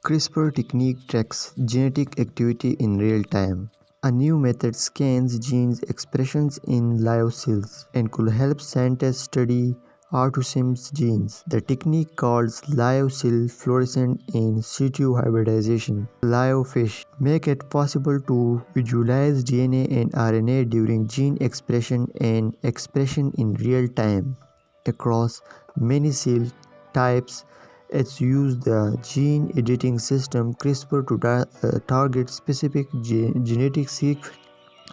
CRISPR technique tracks genetic activity in real time. A new method scans genes expressions in live cells and could help scientists study autism's genes. The technique called live cell fluorescent in situ hybridization live fish make it possible to visualize DNA and RNA during gene expression and expression in real time across many cell types. It's used the gene editing system CRISPR to target specific genetic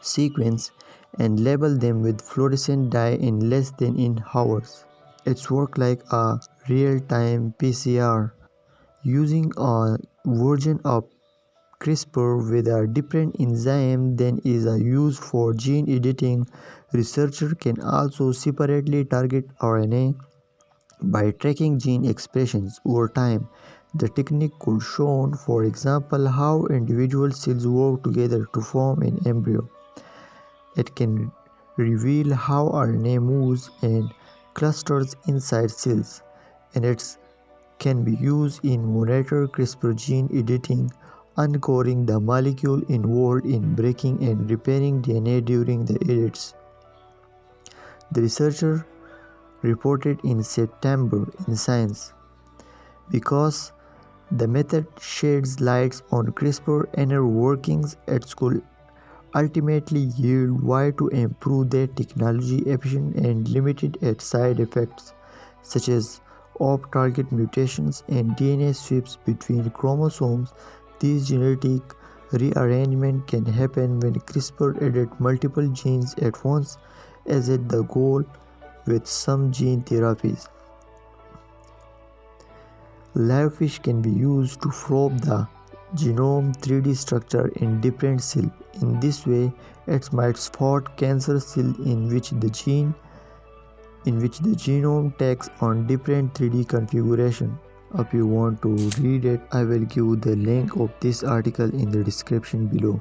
sequence and label them with fluorescent dye in less than in hours. It's work like a real-time PCR using a version of CRISPR with a different enzyme than is used for gene editing. Researchers can also separately target RNA by tracking gene expressions over time. The technique could show, for example, how individual cells work together to form an embryo. It can reveal how RNA moves and clusters inside cells, and it can be used in monitor CRISPR gene editing, uncovering the molecule involved in breaking and repairing DNA during the edits. The researcher reported in September in Science. Because the method sheds light on CRISPR inner workings, it could ultimately yield way to improve their technology efficient and limited its side effects, such as off-target mutations and DNA swaps between chromosomes. These genetic rearrangement can happen when CRISPR edits multiple genes at once, as is the goal with some gene therapies. Live fish can be used to probe the genome 3D structure in different cells. In this way, it might spot cancer cells in which the genome takes on different 3D configuration. If you want to read it, I will give the link of this article in the description below.